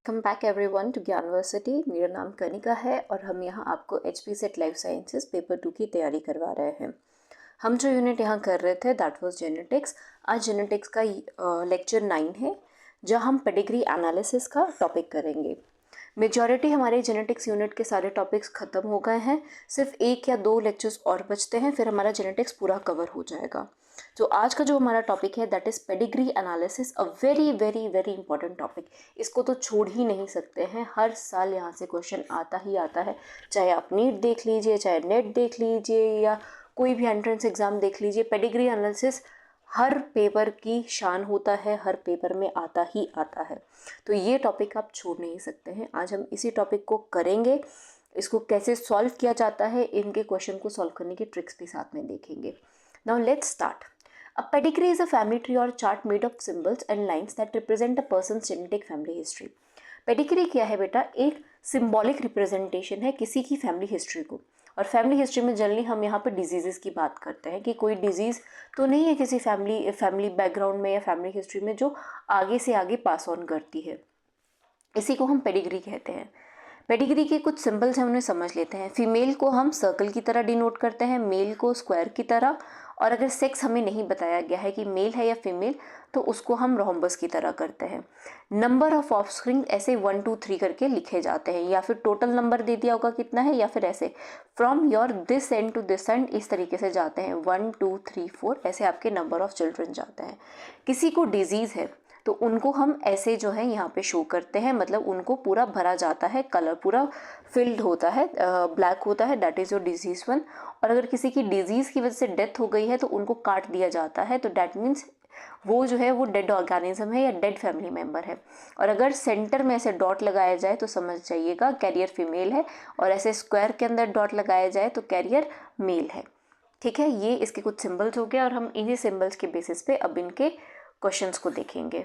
Welcome back everyone to Gyanversity. मेरा नाम कनिका है और हम यहाँ आपको HPSET लाइफ साइंसेस पेपर 2 की तैयारी करवा रहे हैं। हम जो यूनिट यहाँ कर रहे थे दैट वाज जेनेटिक्स। आज जेनेटिक्स का लेक्चर 9 है जहाँ हम पेडिग्री एनालिसिस का टॉपिक करेंगे। मेजॉरिटी हमारे जेनेटिक्स यूनिट के सारे टॉपिक्स ख़त्म हो गए हैं, सिर्फ 1 या 2 लेक्चर्स और बचते हैं, फिर हमारा जेनेटिक्स पूरा कवर हो जाएगा। तो आज का जो हमारा टॉपिक है that is pedigree analysis, a very very very important topic. इसको तो छोड़ ही नहीं सकते हैं, हर साल यहाँ से क्वेश्चन आता ही आता है। चाहे आप नीट देख लीजिए, चाहे नेट देख लीजिए, या कोई भी एंट्रेंस एग्ज़ाम देख लीजिए, पेडिग्री एनालिसिस हर पेपर की शान होता है, हर पेपर में आता ही आता है। तो ये टॉपिक आप छोड़ नहीं सकते हैं। आज हम इसी टॉपिक को करेंगे, इसको कैसे सॉल्व किया जाता है, इनके क्वेश्चन को सॉल्व करने की ट्रिक्स भी साथ में देखेंगे। Now let's start. A pedigree is a family tree or chart made of symbols and lines that represent a person's genetic family history. Pedigree क्या है बेटा? एक सिंबॉलिक रिप्रेजेंटेशन है किसी की फैमिली हिस्ट्री को। और फैमिली हिस्ट्री में जनरली हम यहाँ पर डिजीज़ की बात करते हैं कि कोई डिजीज़ तो नहीं है किसी फैमिली बैकग्राउंड में या फैमिली हिस्ट्री में जो आगे से आगे पास ऑन करती है, इसी को हम पेडिग्री कहते हैं। पेडिग्री के कुछ सिंबल्स हैं, उन्हें समझ लेते हैं। फीमेल को हम सर्कल की तरह डिनोट करते हैं, मेल को स्क्वायर की तरह, और अगर सेक्स हमें नहीं बताया गया है कि मेल है या फीमेल तो उसको हम रोम्बस की तरह करते हैं। नंबर ऑफ ऑफस्प्रिंग ऐसे 1 2 3 करके लिखे जाते हैं, या फिर टोटल नंबर दे दिया होगा कितना है, या फिर ऐसे from your this end to this end, इस तरीके से जाते हैं 1 2 3 4, ऐसे आपके नंबर ऑफ चिल्ड्रन जाते हैं। किसी को डिजीज़ है तो उनको हम ऐसे जो है यहाँ पे शो करते हैं, मतलब उनको पूरा भरा जाता है, कलर पूरा फिल्ड होता है, ब्लैक होता है, दैट इज़ योर डिजीज़ 1। और अगर किसी की डिजीज़ की वजह से डेथ हो गई है तो उनको काट दिया जाता है, तो डैट मीन्स वो जो है वो डेड ऑर्गेनिज्म है या डेड फैमिली मेम्बर है। और अगर सेंटर में ऐसे डॉट लगाया जाए तो समझ जाइएगा कैरियर फीमेल है, और ऐसे स्क्वायर के अंदर डॉट लगाया जाए तो कैरियर मेल है। ठीक है, ये इसके कुछ सिंबल्स हो गए और हम इन्हीं सिंबल्स के बेसिस पे अब इनके क्वेश्चंस को देखेंगे।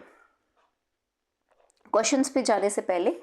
क्वेश्चंस पे जाने से पहले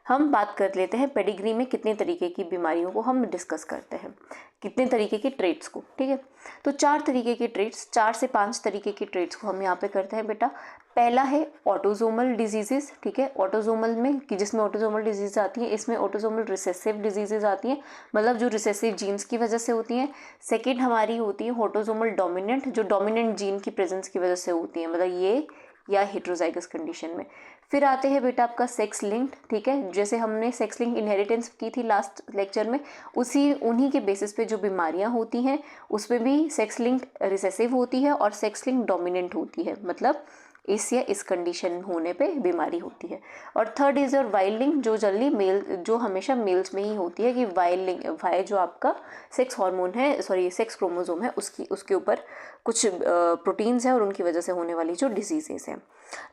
हम बात कर लेते हैं पेडिग्री में कितने तरीके की बीमारियों को हम डिस्कस करते हैं, कितने तरीके के ट्रेट्स को। ठीक है, तो 4 तरीके के ट्रेट्स, 4 से 5 तरीके के ट्रेट्स को हम यहाँ पे करते हैं बेटा। पहला है ऑटोजोमल डिजीजेस। ठीक है, ऑटोजोमल में कि जिसमें ऑटोजोमल डिजीज आती है, इसमें ऑटोजोमल रिसेसिव डिजीजेज आती हैं, मतलब जो रिसेसिव जीन्स की वजह से होती हैं। सेकेंड हमारी होती है ऑटोजोमल डोमिनेंट, जो डोमिनेंट जीन की प्रेजेंस की वजह से होती है, मतलब ये या हेट्रोजाइगस कंडीशन में। फिर आते हैं बेटा आपका सेक्स लिंक्ड। ठीक है, जैसे हमने सेक्स लिंक इनहेरिटेंस की थी लास्ट लेक्चर में, उन्हीं के बेसिस पे जो बीमारियां होती हैं उसमें भी सेक्स लिंक रिसेसिव होती है और सेक्स लिंक डोमिनेंट होती है, मतलब इस या इस कंडीशन होने पे बीमारी होती है। और third is your Y link, जो जल्दी मेल, जो हमेशा मेल्स में ही होती है, कि वाई लिंक, वाई जो आपका सेक्स हार्मोन है, सॉरी सेक्स क्रोमोसोम है, उसके ऊपर कुछ प्रोटीन्स हैं और उनकी वजह से होने वाली जो डिजीजेस हैं।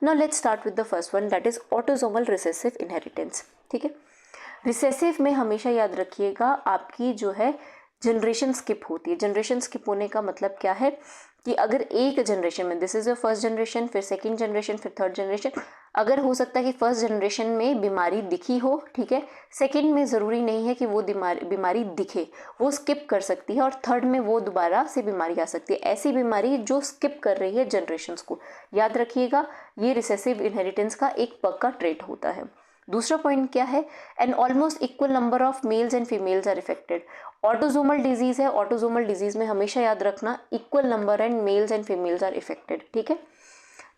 Now let's start with the first one, that is autosomal recessive inheritance. ठीक है, रिसेसिव में हमेशा याद रखिएगा आपकी जो है जनरेशन स्किप होती है। जनरेशन स्किप होने का मतलब क्या है कि अगर एक जनरेशन में, this is your first generation, फिर सेकंड जनरेशन, फिर थर्ड जनरेशन, अगर हो सकता है कि फर्स्ट जनरेशन में बीमारी दिखी हो, ठीक है, सेकंड में ज़रूरी नहीं है कि वो बीमारी दिखे, वो स्किप कर सकती है, और थर्ड में वो दोबारा से बीमारी आ सकती है। ऐसी बीमारी जो स्किप कर रही है जनरेशन्स को, याद रखिएगा, ये रिसेसिव इनहेरिटेंस का एक पक्का ट्रेट होता है। दूसरा पॉइंट क्या है, an almost equal number of males and females are affected. Autosomal disease है, ऑटोजोमल डिजीज में हमेशा याद रखना equal number and males and females are affected. ठीक है,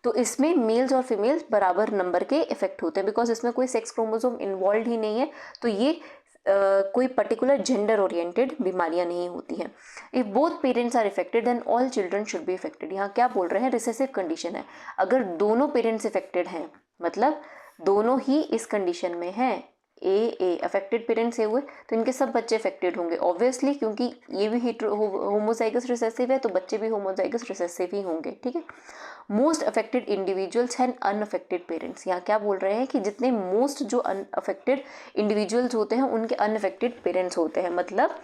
तो इसमें मेल्स और फीमेल्स बराबर नंबर के इफेक्ट होते हैं, बिकॉज इसमें कोई सेक्स क्रोमोसोम इन्वॉल्व ही नहीं है, तो ये कोई पर्टिकुलर जेंडर ओरिएंटेड बीमारियां नहीं होती हैं। If both parents are affected then all children should be affected. यहाँ क्या बोल रहे हैं, रिसेसिव कंडीशन है, अगर दोनों पेरेंट्स इफेक्टेड हैं, मतलब दोनों ही इस कंडीशन में हैं, ए अफेक्टेड पेरेंट्स से हुए, तो इनके सब बच्चे अफेक्टेड होंगे ऑब्वियसली, क्योंकि ये भी होमोजाइगस रिसेसिव है, तो बच्चे भी होमोजाइगस रिसेसिव ही होंगे। ठीक है, most affected individuals and unaffected parents. यहाँ क्या बोल रहे हैं कि जितने मोस्ट जो अनअफेक्टेड इंडिविजुअल्स होते हैं उनके अनअफेक्टेड पेरेंट्स होते हैं, मतलब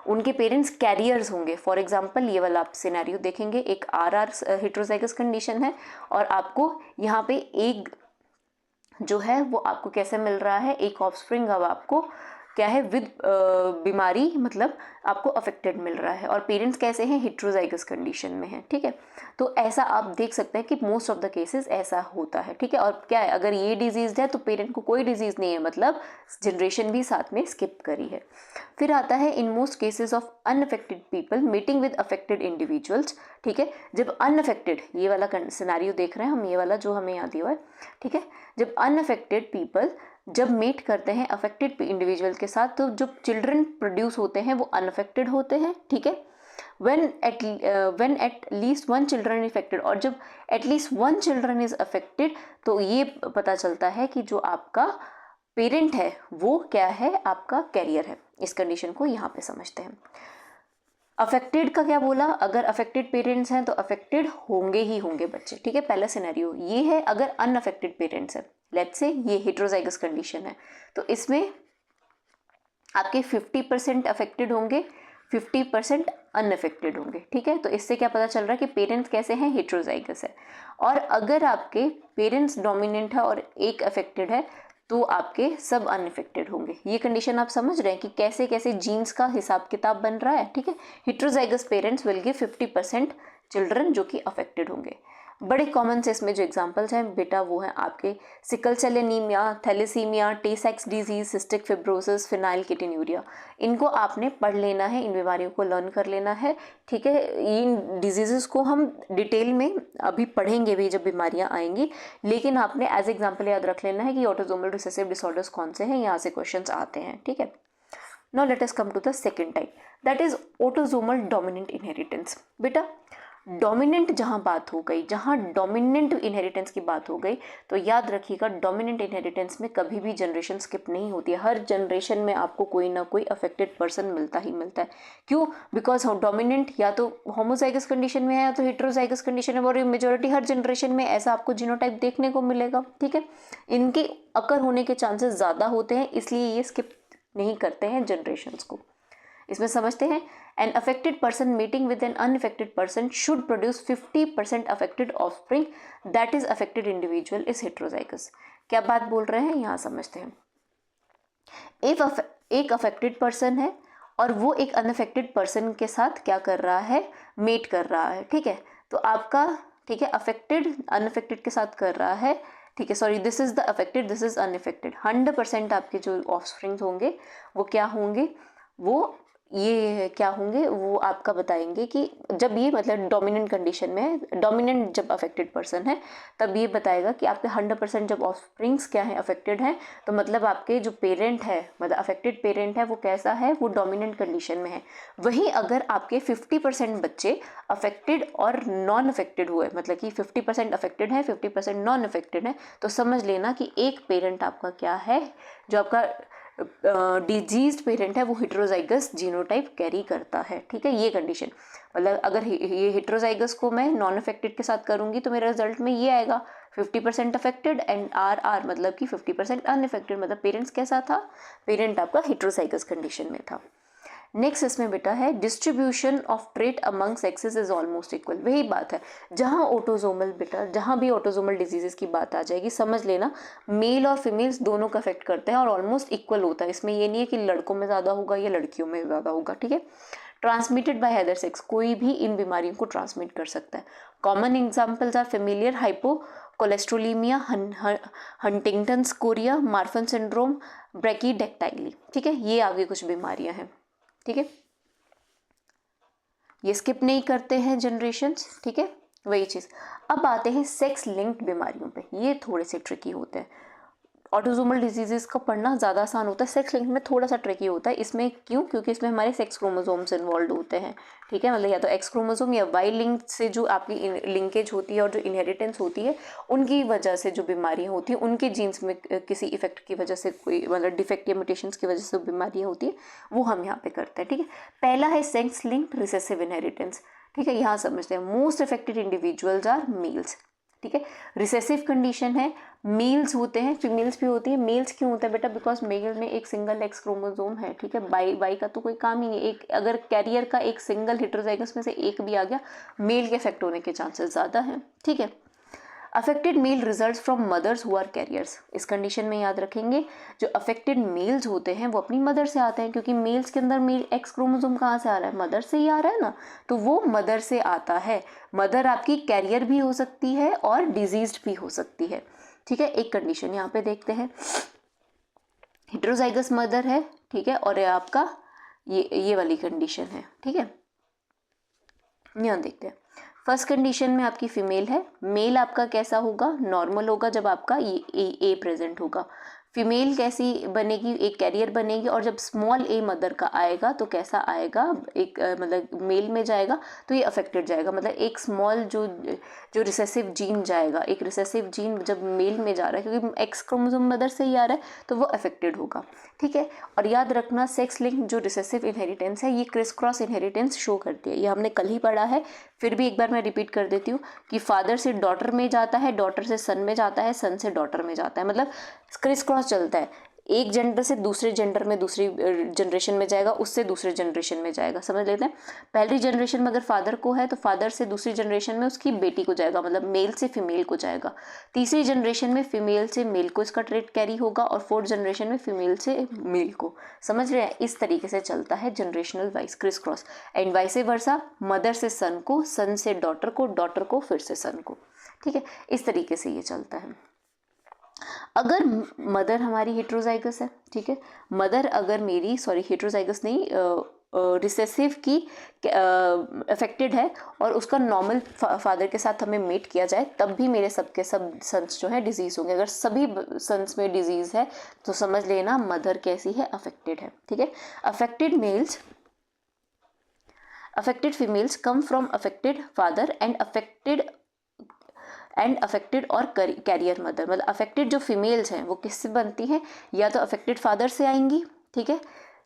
उनके पेरेंट्स कैरियर्स होंगे। फॉर एग्जाम्पल ये वाला आप सिनेरियो देखेंगे, एक आर हेट्रोजाइगस कंडीशन है, और आपको यहाँ पे एक जो है वो आपको कैसे मिल रहा है, एक ऑफस्प्रिंग अब आपको क्या है, विद बीमारी, मतलब आपको अफेक्टेड मिल रहा है, और पेरेंट्स कैसे हैं, हेट्रोजाइगस कंडीशन में है, ठीक है। तो ऐसा आप देख सकते हैं कि मोस्ट ऑफ द केसेस ऐसा होता है, ठीक है। और क्या है, अगर ये डिजीज है तो पेरेंट को कोई डिजीज नहीं है, मतलब जनरेशन भी साथ में स्किप करी है। फिर आता है in most cases of unaffected people meeting with affected individuals, ठीक है। जब अनअफेक्टेड, ये वाला सिनेरियो देख रहे हैं हम, ये वाला जो हमें यहाँ दिया हुआ है, ठीक है। जब अनअफेक्टेड पीपल जब मीट करते हैं अफेक्टेड इंडिविजुअल के साथ, तो जो चिल्ड्रन प्रोड्यूस होते हैं वो अनअफेक्टेड होते हैं, ठीक है। when at least one children affected, और जब at least one children is affected, तो ये पता चलता है कि जो आपका पेरेंट है वो क्या है, आपका कैरियर है। इस कंडीशन को यहाँ पे समझते हैं। अफेक्टेड का क्या बोला, अगर अफेक्टेड पेरेंट्स हैं तो अफेक्टेड होंगे ही होंगे बच्चे, ठीक है। पहला सिनेरियो ये है। अगर अनअफेक्टेड पेरेंट्स है, लेट्स से ये हेट्रोजाइगस कंडीशन है, तो इसमें आपके 50% अफेक्टेड होंगे, 50% अनअफेक्टेड होंगे, ठीक है। तो इससे क्या पता चल रहा है कि पेरेंट्स कैसे हैं, हेट्रोजाइगस है। और अगर आपके पेरेंट्स डोमिनेंट है और एक अफेक्टेड है, तो आपके सब अनअफेक्टेड होंगे। ये कंडीशन आप समझ रहे हैं कि कैसे कैसे जीन्स का हिसाब किताब बन रहा है, ठीक है। Heterozygous parents will give 50% children जो कि अफेक्टेड होंगे। बड़े कॉमन से इसमें जो एग्जांपल्स हैं बेटा वो हैं आपके sickle cell anemia, thalassemia, Tay Sachs disease, cystic fibrosis, phenylketonuria. इनको आपने पढ़ लेना है, इन बीमारियों को लर्न कर लेना है, ठीक है। इन डिजीज़ेस को हम डिटेल में अभी पढ़ेंगे भी जब बीमारियां आएंगी, लेकिन आपने एज एग्जाम्पल याद रख लेना है कि ऑटोसोमल रिसेसिव डिसऑर्डर्स कौन से हैं, यहाँ से क्वेश्चंस आते हैं, ठीक है। Now let us come to the second type, that is autosomal dominant inheritance. बेटा डोमिनेंट जहाँ बात हो गई, जहाँ डोमिनेंट इनहेरिटेंस की बात हो गई, तो याद रखिएगा डोमिनेंट इनहेरिटेंस में कभी भी जनरेशन स्किप नहीं होती है। हर जनरेशन में आपको कोई ना कोई अफेक्टेड पर्सन मिलता ही मिलता है। क्यों? बिकॉज डोमिनेंट या तो होमोजाइगस कंडीशन में है या तो हेट्रोजाइगस कंडीशन में, और मेजोरिटी हर जनरेशन में ऐसा आपको जीनोटाइप देखने को मिलेगा, ठीक है। इनके अकर होने के चांसेस ज़्यादा होते हैं, इसलिए ये स्किप नहीं करते हैं जनरेशन्स को। इसमें समझते हैं, an affected person meeting with an unaffected person should produce 50% affected offspring, that is affected individual is heterozygous. क्या बात बोल रहे हैं यहाँ समझते हैं। एक अफेक्टेड पर्सन है और वो एक अनअफेक्टेड पर्सन के साथ क्या कर रहा है, मेट कर रहा है, ठीक है। तो आपका, ठीक है, अफेक्टेड अनअफेक्टेड के साथ कर रहा है, ठीक है। Sorry, this is the affected, this is unaffected. 100% आपके जो ऑफस्प्रिंग्स होंगे वो क्या होंगे, वो ये क्या होंगे, वो आपका बताएंगे कि जब ये मतलब डोमिनेंट कंडीशन में है, डोमिनेंट जब अफेक्टेड पर्सन है, तब ये बताएगा कि आपके 100% जब ऑफस्प्रिंग्स क्या है, अफेक्टेड है, तो मतलब आपके जो पेरेंट है, मतलब अफेक्टेड पेरेंट है, वो कैसा है, वो डोमिनेंट कंडीशन में है। वहीं अगर आपके 50% बच्चे अफेक्टेड और नॉन अफेक्टेड हुए, मतलब कि 50% अफेक्टेड है, 50% नॉन अफेक्टेड है, तो समझ लेना कि एक पेरेंट आपका क्या है, जो आपका डिजीज पेरेंट है, वो हेट्रोजाइगस जीनोटाइप कैरी करता है, ठीक है। ये कंडीशन, मतलब अगर ये हेट्रोजाइगस को मैं नॉन अफेक्टेड के साथ करूंगी तो मेरे रिजल्ट में ये आएगा 50% अफेक्टेड एंड आर मतलब कि 50% अनअफेक्टेड। मतलब पेरेंट्स कैसा था, पेरेंट आपका हेट्रोजाइगस कंडीशन में था। नेक्स्ट इसमें बेटा है distribution of trait among sexes is almost equal. वही बात है, जहाँ ऑटोजोमल बेटा, जहाँ भी ऑटोजोमल डिजीजेस की बात आ जाएगी, समझ लेना मेल और फीमेल्स दोनों का अफेक्ट करते हैं और ऑलमोस्ट इक्वल होता है। इसमें ये नहीं है कि लड़कों में ज़्यादा होगा या लड़कियों में ज़्यादा होगा, ठीक है। ट्रांसमिटेड बाय अदर सेक्स, कोई भी इन बीमारियों को ट्रांसमिट कर सकता है। Common examples are familial hypocholesterolemia, Huntington's chorea, Marfan syndrome, brachydactyly, ठीक है। ये आगे कुछ बीमारियां हैं, ठीक है। ये स्किप नहीं करते हैं जनरेशन्स, ठीक है, वही चीज़। अब आते हैं सेक्स लिंक्ड बीमारियों पे, ये थोड़े से ट्रिकी होते हैं। ऑटोसोमल डिजीजेस का पढ़ना ज़्यादा आसान होता है, सेक्स लिंक में थोड़ा सा ट्रिकी होता है। इसमें क्यों? क्योंकि इसमें हमारे सेक्स क्रोमोसोम्स इन्वॉल्व होते हैं, ठीक है। मतलब या तो एक्स क्रोमोसोम या वाई लिंक से जो आपकी लिंकेज होती है और जो इनहेरिटेंस होती है, उनकी वजह से जो बीमारियां होती हैं, उनके जीन्स में किसी इफेक्ट की वजह से, कोई मतलब डिफेक्ट या म्यूटेशंस की वजह से बीमारियां होती है, वो हम यहाँ पे करते हैं, ठीक है। पहला है सेक्स लिंक्ड रिसेसिव इनहेरिटेंस, ठीक है। यहाँ समझते हैं most affected individuals are males, ठीक है। रिसेसिव कंडीशन है, मेल्स होते हैं, फीमेल्स भी होती है। मेल्स क्यों होता है बेटा? बिकॉज मेल में एक सिंगल एक्स क्रोमोसोम है, ठीक है। बाई का तो कोई काम ही नहीं है। एक अगर कैरियर का एक सिंगल हेट्रोजाइगस में से एक भी आ गया, मेल के इफेक्ट होने के चांसेस ज़्यादा हैं, ठीक है। Affected male results from mothers who are carriers, इस कंडीशन में याद रखेंगे जो अफेक्टेड मेल्स होते हैं वो अपनी मदर से आते हैं, क्योंकि मेल्स के अंदर मेल एक्स क्रोमोसोम कहाँ से आ रहा है, मदर से ही आ रहा है ना, तो वो मदर से आता है। मदर आपकी कैरियर भी हो सकती है और डिजीज्ड भी हो सकती है, ठीक है। एक कंडीशन यहाँ पे देखते हैं, हेटेरोजाइगस मदर है, ठीक है, और आपका ये वाली कंडीशन है, ठीक है। यहाँ देखते हैं, फर्स्ट कंडीशन में आपकी फीमेल है, मेल आपका कैसा होगा, नॉर्मल होगा जब आपका ये ए प्रेजेंट होगा। फीमेल कैसी बनेगी, एक कैरियर बनेगी, और जब स्मॉल ए मदर का आएगा तो कैसा आएगा, एक मतलब मेल में जाएगा तो ये अफेक्टेड जाएगा, मतलब एक स्मॉल जो रिसेसिव जीन जाएगा, एक रिसेसिव जीन जब मेल में जा रहा है क्योंकि एक्स क्रोमोसोम मदर से ही आ रहा है तो वो अफेक्टेड होगा, ठीक है। और याद रखना सेक्स लिंक जो रिसेसिव इनहेरिटेंस है ये क्रिस क्रॉस इनहेरिटेंस शो करती है, ये हमने कल ही पढ़ा है, फिर भी एक बार मैं रिपीट कर देती हूँ कि फादर से डॉटर में जाता है, डॉटर से सन में जाता है, सन से डॉटर में जाता है, मतलब क्रिस क्रॉस चलता है, एक जेंडर से दूसरे जेंडर में, दूसरी जनरेशन में जाएगा, उससे दूसरे जनरेशन में जाएगा, समझ लेते हैं। पहली जनरेशन में अगर फादर को है तो फादर से दूसरी जनरेशन में उसकी बेटी को जाएगा, मतलब मेल से फीमेल को जाएगा। तीसरी जनरेशन में फीमेल से मेल को इसका ट्रेट कैरी होगा, और फोर्थ जनरेशन में फीमेल से मेल को, समझ रहे हैं। इस तरीके से चलता है generational wise criss cross, and vice versa, mother से सन को, सन से डॉटर को, डॉटर को फिर से सन को, ठीक है। इस तरीके से ये चलता है। अगर मदर हमारी हेट्रोजाइगस है, ठीक है, मदर अगर मेरी हेट्रोजाइगस नहीं, रिसेसिव की अफेक्टेड है और उसका नॉर्मल फादर के साथ हमें मेट किया जाए तब भी मेरे सबके सब सन्स जो है डिजीज़ होंगे। अगर सभी सन्स में डिजीज़ है तो समझ लेना मदर कैसी है, अफेक्टेड है, ठीक है। Affected females come from affected father and affected और कैरियर मदर, मतलब अफेक्टेड जो फीमेल्स हैं वो किससे बनती हैं, या तो अफेक्टेड फादर से आएंगी, ठीक है,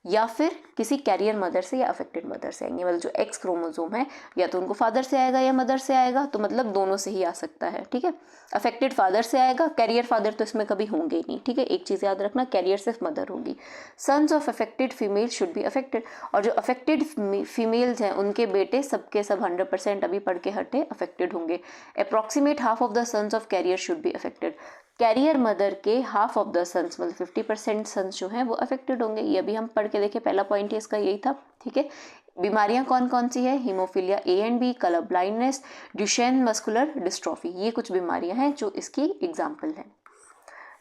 या फिर किसी कैरियर मदर से या अफेक्टेड मदर से आएंगे, मतलब जो एक्स क्रोमोसोम है या तो उनको फादर से आएगा या मदर से आएगा, तो मतलब दोनों से ही आ सकता है, ठीक है। अफेक्टेड फादर से आएगा, कैरियर फादर तो इसमें कभी होंगे ही नहीं, ठीक है। एक चीज़ याद रखना, कैरियर सिर्फ मदर होगी। Sons of affected female should be affected, और जो अफेक्टेड फीमेल्स हैं उनके बेटे सबके सब 100% अभी पढ़ के हटे अफेक्टेड होंगे। Approximate half of the sons of carrier should be affected, carrier mother के हाफ ऑफ द सन्स मतलब 50% सन्स जो हैं वो अफेक्टेड होंगे। ये अभी हम पढ़ के देखे, पहला पॉइंट ही इसका यही था, ठीक है। बीमारियां कौन कौन सी है, hemophilia A and B, colour blindness, Duchenne muscular dystrophy, ये कुछ बीमारियां हैं जो इसकी एग्जाम्पल है।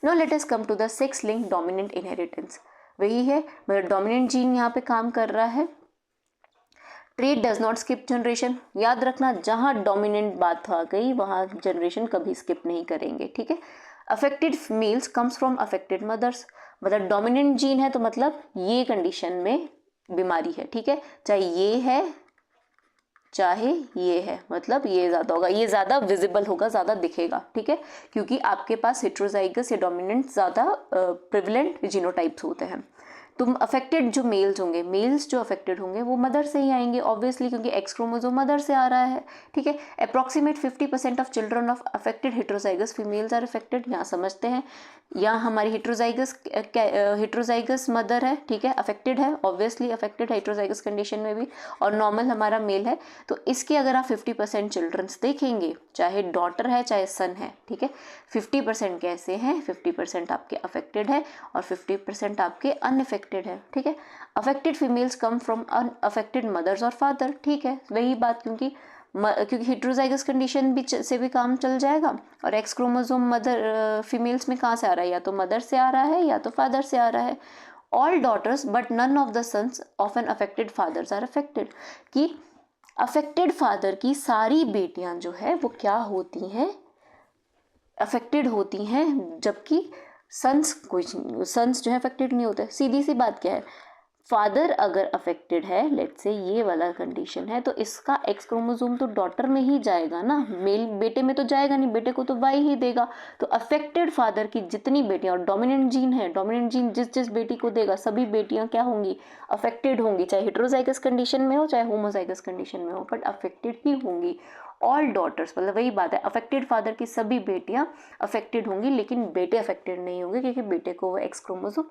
Now let us come to the sex link dominant inheritance, वही है मतलब डोमिनेंट जीन यहाँ पे काम कर रहा है। Trait does not skip generation, याद रखना जहाँ डोमिनेंट बात आ गई वहाँ जनरेशन कभी स्किप नहीं करेंगे, ठीक है। Affected females comes from affected mothers, मतलब डोमिनेंट जीन है तो मतलब ये कंडीशन में बीमारी है, ठीक है, चाहे ये है चाहे ये है, मतलब ये ज़्यादा होगा, ये ज़्यादा विजिबल होगा, ज़्यादा दिखेगा, ठीक है, क्योंकि आपके पास हेट्रोजाइगस या डोमिनेंट ज़्यादा प्रिविलेंट जीनोटाइप्स होते हैं। तुम अफेक्टेड जो मेल्स होंगे, मेल्स जो अफेक्टेड होंगे वो मदर से ही आएंगे ऑब्वियसली, क्योंकि एक्स क्रोमोसोम मदर से आ रहा है, ठीक है। Approximate 50% of children of affected heterozygous females are affected, यहाँ समझते हैं, यहाँ हमारी हेट्रोजाइगस मदर है, ठीक है, अफेक्टेड है, ऑब्वियसली अफेक्टेड हेट्रोजाइगस कंडीशन में भी, और नॉर्मल हमारा मेल है, तो इसके अगर आप 50% चिल्ड्रंस देखेंगे, चाहे डॉटर है चाहे सन है, ठीक है, 50% कैसे हैं, 50% आपके अफेक्टेड है और 50% आपके अनअफेक्टेड है, ठीक है। Affected females come from unaffected mothers और फादर, ठीक है, वही बात, क्योंकि हेट्रोजाइगस कंडीशन भी से भी काम चल जाएगा, और एक्स क्रोमोसोम मदर फीमेल्स में कहाँ से आ रहा है, या तो मदर से आ रहा है या तो फादर से आ रहा है। All daughters but none of the sons of an affected fathers are affected, कि अफेक्टेड फादर की सारी बेटियां जो है वो क्या होती हैं, अफेक्टेड होती हैं, जबकि सन्स जो है अफेक्टेड नहीं होते। सीधी सी बात क्या है, फादर अगर अफेक्टेड है, लेट्स से ये वाला कंडीशन है, तो इसका एक्स क्रोमोसोम तो डॉटर में ही जाएगा ना, मेल बेटे में तो जाएगा नहीं, बेटे को तो वाई ही देगा। तो अफेक्टेड फादर की जितनी बेटियां, और डोमिनेंट जीन है, डोमिनेंट जीन जिस जिस बेटी को देगा सभी बेटियां क्या होंगी, अफेक्टेड होंगी, चाहे हेट्रोजाइगस कंडीशन में हो चाहे होमोजाइगस कंडीशन में हो, बट अफेक्टेड ही होंगी। ऑल डॉटर्स, मतलब वही बात है, अफेक्टेड फादर की सभी बेटियां अफेक्टेड होंगी, लेकिन बेटे अफेक्टेड नहीं होंगे, क्योंकि बेटे को वो एक्स क्रोमोसोम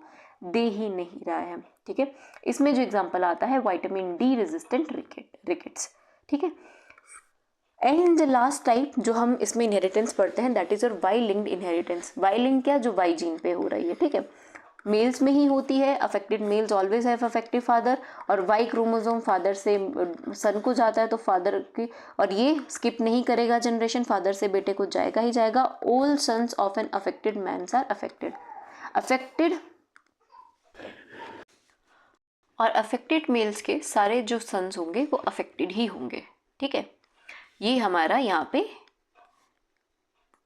दे ही नहीं रहा है, ठीक है। इसमें जो एग्जांपल आता है विटामिन डी रेजिस्टेंट रिकेट्स, ठीक है। एंड द लास्ट टाइप जो हम इसमें इनहेरिटेंस पढ़ते हैं that is your Y linked inheritance. Y link क्या, जो वाई जीन पे हो रही है, ठीक है, मेल्स में ही होती है। Affected males always have affective father, और वाई क्रोमोसोम फादर से सन को जाता है तो फादर की, और ये स्किप नहीं करेगा जनरेशन, फादर से बेटे को जाएगा ही जाएगा। All sons of an affected mans are affected और अफेक्टेड मेल्स के सारे जो सन्स होंगे वो अफेक्टेड ही होंगे, ठीक है। ये हमारा यहाँ पे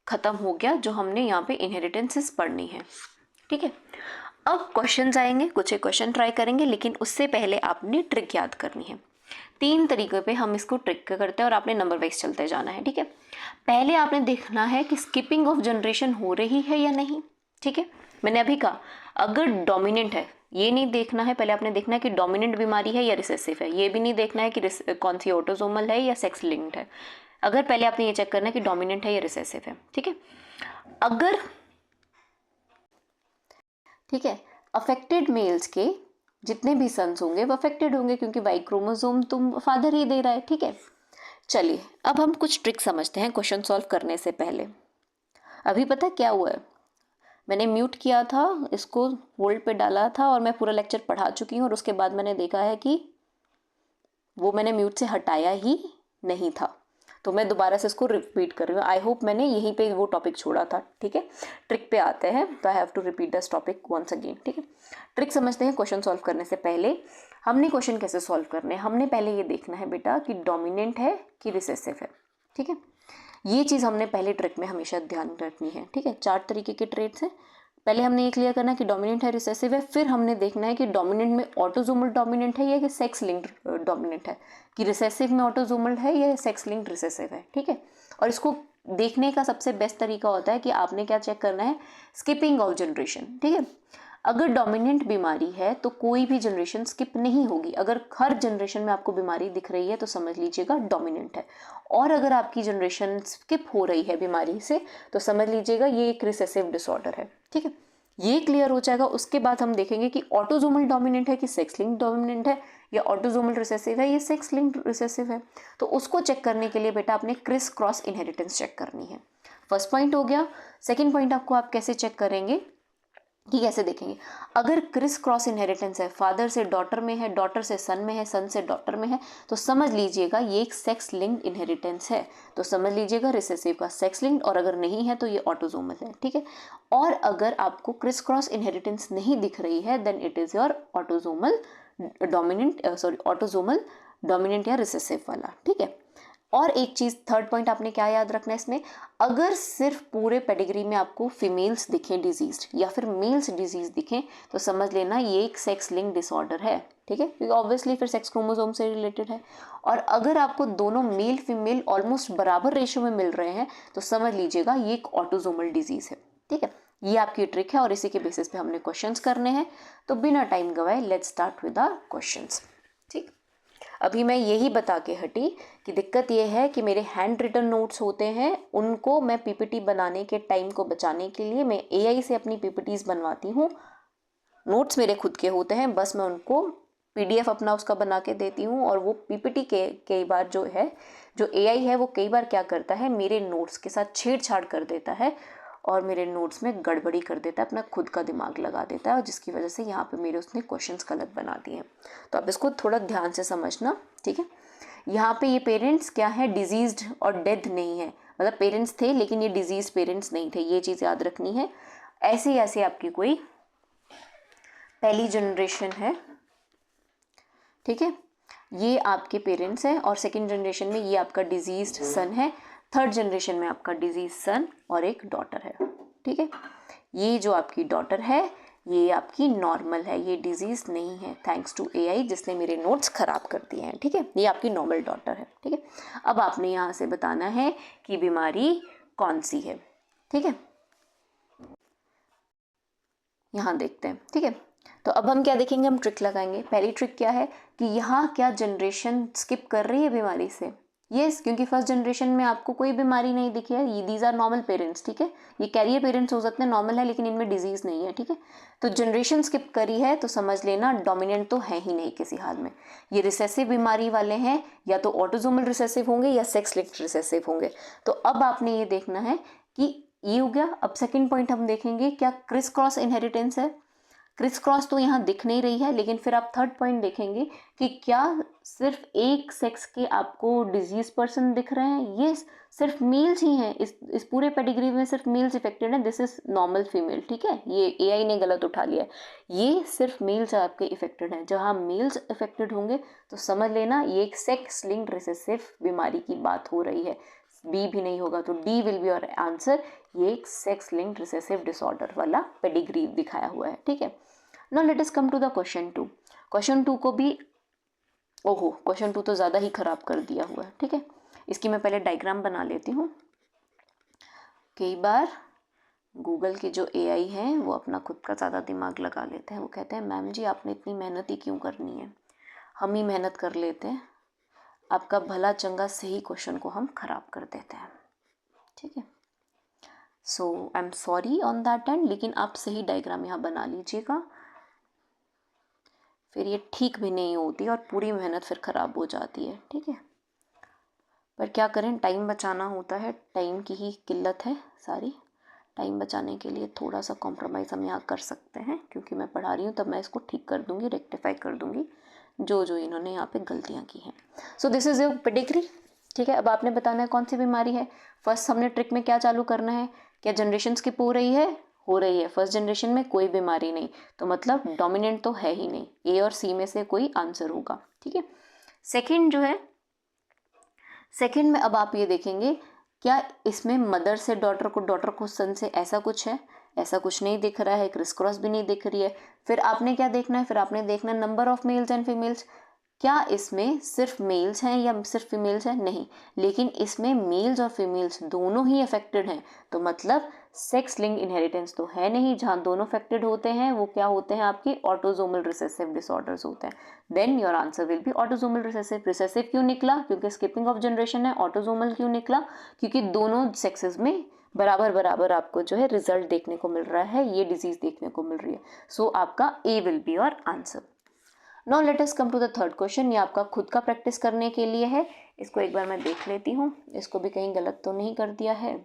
खत्म हो गया जो हमने यहाँ पे इनहेरिटेंसेस पढ़नी है, ठीक है। अब क्वेश्चंस आएंगे, कुछ एक क्वेश्चन ट्राई करेंगे, लेकिन उससे पहले आपने ट्रिक याद करनी है। 3 तरीके पे हम इसको ट्रिक करते हैं और आपने नंबर वाइज चलते जाना है, ठीक है। पहले आपने देखना है कि स्किपिंग ऑफ जनरेशन हो रही है या नहीं, ठीक है। मैंने अभी कहा अगर डोमिनेंट है, ये नहीं देखना है, पहले आपने देखना है कि डोमिनेंट बीमारी है या रिसेसिव है। ये भी नहीं देखना है कि कौन सी ऑटोसोमल है या सेक्स लिंक्ड है। अगर पहले आपने ये चेक करना है कि डोमिनेंट है या रिसेसिव है, ठीक है। अगर ठीक है, अफेक्टेड मेल्स के जितने भी सन्स होंगे वो अफेक्टेड होंगे क्योंकि वाई क्रोमोसोम तुम फादर ही दे रहा है, ठीक है। चलिए अब हम कुछ ट्रिक समझते हैं क्वेश्चन सॉल्व करने से पहले। अभी पता क्या हुआ है, मैंने म्यूट किया था, इसको होल्ड पे डाला था और मैं पूरा लेक्चर पढ़ा चुकी हूँ और उसके बाद मैंने देखा है कि वो मैंने म्यूट से हटाया ही नहीं था, तो मैं दोबारा से इसको रिपीट कर रही हूँ। आई होप मैंने यहीं पे वो टॉपिक छोड़ा था, ठीक है। ट्रिक पे आते हैं तो I have to repeat this topic once again, ठीक है। ट्रिक समझते हैं क्वेश्चन सॉल्व करने से पहले। हमने क्वेश्चन कैसे सॉल्व करने हैं, हमने पहले ये देखना है बेटा कि डोमिनेंट है कि रिसेसिव है, ठीक है। ये चीज़ हमने पहले ट्रिक में हमेशा ध्यान रखनी है, ठीक है। 4 तरीके के ट्रेट्स हैं, पहले हमने ये क्लियर करना है कि डोमिनेंट है रिसेसिव है, फिर हमने देखना है कि डोमिनेंट में ऑटोसोमल डोमिनेंट है या कि सेक्स लिंक्ड डोमिनेंट है, कि रिसेसिव में ऑटोसोमल है या सेक्स लिंक्ड रिसेसिव है, ठीक है। और इसको देखने का सबसे बेस्ट तरीका होता है कि आपने क्या चेक करना है, स्किपिंग ऑफ जनरेशन, ठीक है। अगर डोमिनेंट बीमारी है तो कोई भी जनरेशन स्किप नहीं होगी। अगर हर जनरेशन में आपको बीमारी दिख रही है तो समझ लीजिएगा डोमिनेंट है, और अगर आपकी जनरेशन स्किप हो रही है बीमारी से तो समझ लीजिएगा ये एक रिसेसिव डिसऑर्डर है, ठीक है। ये क्लियर हो जाएगा। उसके बाद हम देखेंगे कि ऑटोसोमल डोमिनेंट है कि सेक्स लिंक्ड डोमिनेंट है, या ऑटोसोमल रिसेसिव है या सेक्स लिंक्ड रिसेसिव है। तो उसको चेक करने के लिए बेटा आपने क्रिस क्रॉस इनहेरिटेंस चेक करनी है। फर्स्ट पॉइंट हो गया। सेकंड पॉइंट आपको आप कैसे चेक करेंगे कि कैसे देखेंगे, अगर क्रिस क्रॉस इनहेरिटेंस है, फादर से डॉटर में है, डॉटर से सन में है, सन से डॉटर में है, तो समझ लीजिएगा ये एक सेक्स लिंक्ड इनहेरिटेंस है, तो समझ लीजिएगा रिसेसिव का सेक्स लिंक्ड, और अगर नहीं है तो ये ऑटोसोमल है, ठीक है। और अगर आपको क्रिस क्रॉस इनहेरिटेंस नहीं दिख रही है then it is your autosomal dominant या रिसेसिव वाला, ठीक है। और एक चीज़ थर्ड पॉइंट आपने क्या याद रखना है इसमें, अगर सिर्फ पूरे पेडिग्री में आपको फीमेल्स दिखें डिजीज या फिर मेल्स डिजीज दिखें तो समझ लेना ये एक सेक्स लिंक डिसऑर्डर है, ठीक है, क्योंकि ऑब्वियसली फिर सेक्स क्रोमोसोम से रिलेटेड है। और अगर आपको दोनों मेल फीमेल ऑलमोस्ट बराबर रेशियो में मिल रहे हैं तो समझ लीजिएगा ये एक ऑटोसोमल डिजीज है, ठीक है। ये आपकी ट्रिक है और इसी के बेसिस पे हमने क्वेश्चंस करने हैं। तो बिना टाइम गवाए let's start with our questions, ठीक। अभी मैं यही बता के हटी कि दिक्कत ये है कि मेरे हैंड रिटन नोट्स होते हैं, उनको मैं पीपीटी बनाने के टाइम को बचाने के लिए मैं एआई से अपनी पीपीटीज बनवाती हूँ। नोट्स मेरे खुद के होते हैं, बस मैं उनको पीडीएफ अपना उसका बना के देती हूँ, और वो पीपीटी के कई बार जो एआई है वो कई बार क्या करता है, मेरे नोट्स के साथ छेड़छाड़ कर देता है और मेरे नोट्स में गड़बड़ी कर देता है, अपना खुद का दिमाग लगा देता है, और जिसकी वजह से यहाँ पे मेरे उसने क्वेश्चंस गलत बना दिए हैं। तो आप इसको थोड़ा ध्यान से समझना, ठीक है। यहाँ पे ये पेरेंट्स क्या है, डिजीज्ड और डेथ नहीं है, मतलब पेरेंट्स थे लेकिन ये डिजीज पेरेंट्स नहीं थे, ये चीज़ याद रखनी है। ऐसे ऐसे आपकी कोई पहली जनरेशन है, ठीक है, ये आपके पेरेंट्स हैं, और सेकेंड जनरेशन में ये आपका डिजीज्ड सन है, थर्ड जनरेशन में आपका डिजीज सन और एक डॉटर है, ठीक है। ये जो आपकी डॉटर है ये आपकी नॉर्मल है, ये डिजीज नहीं है, थैंक्स टू एआई जिसने मेरे नोट्स खराब कर दिए हैं, ठीक है। ये आपकी नॉर्मल डॉटर है, ठीक है। अब आपने यहाँ से बताना है कि बीमारी कौन सी है, ठीक है। यहाँ देखते हैं, ठीक है। तो अब हम क्या देखेंगे, हम ट्रिक लगाएंगे। पहली ट्रिक क्या है कि यहाँ क्या जनरेशन स्किप कर रही है बीमारी से, यस, क्योंकि फर्स्ट जनरेशन में आपको कोई बीमारी नहीं दिखी है, ये दीज आर नॉर्मल पेरेंट्स, ठीक है, ये कैरियर पेरेंट्स हो सकते हैं, नॉर्मल है, लेकिन इनमें डिजीज नहीं है, ठीक है। तो जनरेशन स्किप करी है तो समझ लेना डोमिनेंट तो है ही नहीं किसी हाल में। ये रिसेसिव बीमारी वाले हैं, या तो ऑटोसोमल रिसेसिव होंगे या सेक्स लिंक्ड रिसेसिव होंगे। तो अब आपने ये देखना है कि ये हो गया। अब सेकेंड पॉइंट हम देखेंगे, क्या क्रिस क्रॉस इनहेरिटेंस है। क्रिस क्रॉस तो यहाँ दिख नहीं रही है, लेकिन फिर आप थर्ड पॉइंट देखेंगे कि क्या सिर्फ एक सेक्स के आपको डिजीज पर्सन दिख रहे हैं। ये सिर्फ मेल्स ही हैं, इस पूरे पेडिग्री में सिर्फ मेल्स इफेक्टेड हैं। दिस इज नॉर्मल फीमेल, ठीक है, ये एआई ने गलत उठा लिया है, ये सिर्फ मेल्स आपके इफेक्टेड हैं। जहाँ मेल्स इफेक्टेड होंगे तो समझ लेना ये एक सेक्स लिंक्ड रिसेसिव बीमारी की बात हो रही है। बी भी नहीं होगा तो D will be your answer. ये एक सेक्स लिंक्ड रिसेसिव डिसऑर्डर वाला पेडिग्री दिखाया हुआ है, ठीक है। Now let us come to the question 2। Question 2 को भी, ओहो, क्वेश्चन 2 तो ज़्यादा ही खराब कर दिया हुआ है, ठीक है। इसकी मैं पहले डायग्राम बना लेती हूँ। कई बार गूगल के जो एआई हैं वो अपना खुद का ज़्यादा दिमाग लगा लेते हैं। वो कहते हैं मैम जी आपने इतनी मेहनत ही क्यों करनी है, हम ही मेहनत कर लेते हैं, आपका भला चंगा सही क्वेश्चन को हम खराब कर देते हैं, ठीक है। So I am sorry on that end, लेकिन आप सही डायग्राम यहाँ बना लीजिएगा, फिर ये ठीक भी नहीं होती और पूरी मेहनत फिर ख़राब हो जाती है, ठीक है। पर क्या करें, टाइम बचाना होता है, टाइम की ही किल्लत है सारी। टाइम बचाने के लिए थोड़ा सा कॉम्प्रोमाइज़ हम यहाँ कर सकते हैं, क्योंकि मैं पढ़ा रही हूँ तब मैं इसको ठीक कर दूँगी, रेक्टिफाई कर दूँगी जो इन्होंने यहाँ पे गलतियाँ की हैं। So this is your pedigree, ठीक है। अब आपने बताना है कौन सी बीमारी है। फर्स्ट हमने ट्रिक में क्या चालू करना है, क्या जनरेशन स्किप हो रही है, फर्स्ट जनरेशन में कोई बीमारी नहीं, तो मतलब डोमिनेंट तो है ही नहीं, ए और सी में से कोई आंसर होगा, ठीक है। सेकंड जो है, सेकंड में अब आप ये देखेंगे क्या इसमें मदर से डॉटर को सन से ऐसा कुछ है, ऐसा कुछ नहीं दिख रहा है, क्रिस क्रॉस भी नहीं दिख रही है। फिर आपने क्या देखना है, फिर आपने देखना है number of males and females, क्या इसमें सिर्फ मेल्स हैं या सिर्फ फीमेल्स हैं, नहीं, लेकिन इसमें मेल्स और फीमेल्स दोनों ही अफेक्टेड हैं, तो मतलब सेक्स लिंक इनहेरिटेंस तो है नहीं। जहाँ दोनों अफेक्टेड होते हैं वो क्या होते हैं, आपकी ऑटोसोमल रिसेसिव डिसऑर्डर्स होते हैं। Then your answer will be autosomal recessive. Recessive क्यों निकला, क्योंकि स्किपिंग ऑफ जनरेशन है। ऑटोसोमल क्यों निकला, क्योंकि दोनों सेक्सेस में बराबर बराबर आपको जो है रिजल्ट देखने को मिल रहा है, ये डिजीज देखने को मिल रही है। सो आपका A will be your answer. Now let us come to the third question. ये आपका खुद का प्रैक्टिस करने के लिए है, इसको एक बार मैं देख लेती हूँ, इसको भी कहीं गलत तो नहीं कर दिया है।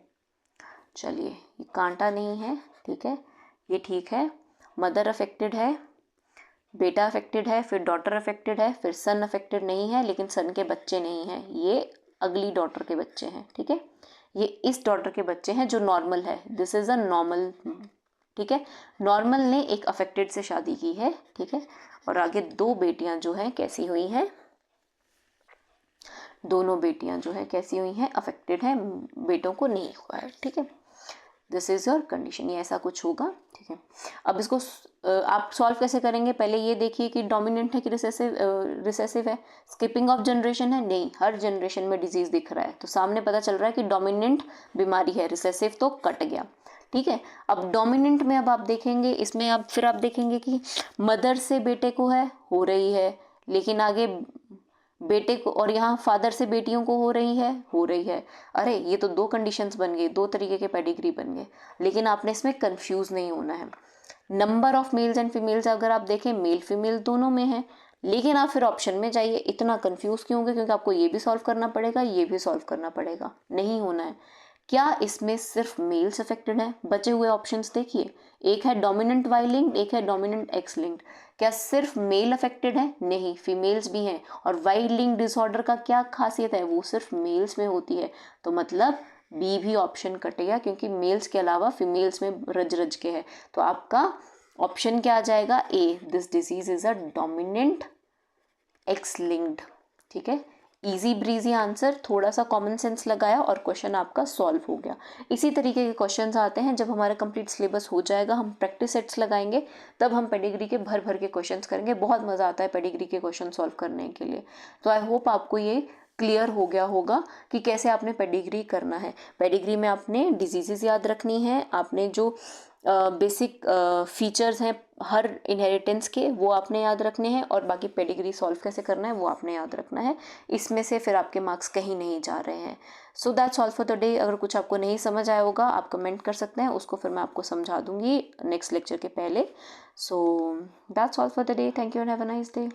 चलिए, ये कांटा नहीं है, ठीक है, ये ठीक है। मदर अफेक्टेड है, बेटा अफेक्टेड है, फिर डॉटर अफेक्टेड है, फिर सन अफेक्टेड नहीं है, लेकिन सन के बच्चे नहीं हैं, ये अगली डॉटर के बच्चे हैं, ठीक है। ये इस डॉटर के बच्चे हैं जो नॉर्मल है, दिस इज अ नॉर्मल, ठीक है। नॉर्मल ने एक अफेक्टेड से शादी की है, ठीक है। और आगे दो बेटियां जो हैं कैसी हुई हैं, दोनों बेटियां जो है कैसी हुई हैं, अफेक्टेड हैं, बेटों को नहीं हुआ है, ठीक है। दिस इज योर कंडीशन, ये ऐसा कुछ होगा, ठीक है। अब इसको आप सॉल्व कैसे करेंगे, पहले ये देखिए कि डोमिनेंट है कि रिसेसिव है। स्किपिंग ऑफ जनरेशन है, नहीं, हर जनरेशन में डिजीज दिख रहा है, तो सामने पता चल रहा है कि डोमिनेंट बीमारी है, रिसेसिव तो कट गया, ठीक है। अब डोमिनेंट में अब आप देखेंगे, इसमें अब फिर आप देखेंगे कि मदर से बेटे को हो रही है, लेकिन आगे बेटे को, और यहाँ फादर से बेटियों को हो रही है। अरे ये तो दो कंडीशंस बन गई, दो तरीके के पेडिग्री बन गए, लेकिन आपने इसमें कंफ्यूज नहीं होना है। Number of males and females अगर आप देखें, मेल फीमेल दोनों में है, लेकिन आप फिर ऑप्शन में जाइए। इतना कंफ्यूज क्यों होंगे, क्योंकि आपको ये भी सॉल्व करना पड़ेगा, ये भी सॉल्व करना पड़ेगा, नहीं होना है। क्या इसमें सिर्फ मेल्स अफेक्टेड हैं, बचे हुए ऑप्शंस देखिए, एक है डोमिनेंट वाई लिंक्ड, एक है डोमिनेंट एक्स लिंक्ड। क्या सिर्फ मेल अफेक्टेड है, नहीं, फीमेल्स भी हैं। और वाई लिंक डिसऑर्डर का क्या खासियत है, वो सिर्फ मेल्स में होती है, तो मतलब बी भी ऑप्शन कटेगा, क्योंकि मेल्स के अलावा फीमेल्स में रज रज के है। तो आपका ऑप्शन क्या आ जाएगा, A, this disease is a dominant X linked, ठीक है। इजी ब्रीजी आंसर, थोड़ा सा कॉमन सेंस लगाया और क्वेश्चन आपका सॉल्व हो गया। इसी तरीके के क्वेश्चंस आते हैं जब हमारा कंप्लीट सिलेबस हो जाएगा, हम प्रैक्टिस सेट्स लगाएंगे, तब हम पेडिग्री के भर भर के क्वेश्चंस करेंगे। बहुत मज़ा आता है पेडिग्री के क्वेश्चन सॉल्व करने के लिए। तो आई होप आपको ये क्लियर हो गया होगा कि कैसे आपने पेडिग्री करना है। पेडिग्री में आपने डिजीजेज याद रखनी है, आपने जो बेसिक फीचर्स हैं हर इनहेरिटेंस के, वो आपने याद रखने हैं, और बाकी पेडिग्री सॉल्व कैसे करना है वो आपने याद रखना है। इसमें से फिर आपके मार्क्स कहीं नहीं जा रहे हैं। So that's all for the day. अगर कुछ आपको नहीं समझ आया होगा आप कमेंट कर सकते हैं, उसको फिर मैं आपको समझा दूंगी नेक्स्ट लेक्चर के पहले। So that's all for the day. Thank you and have a nice day.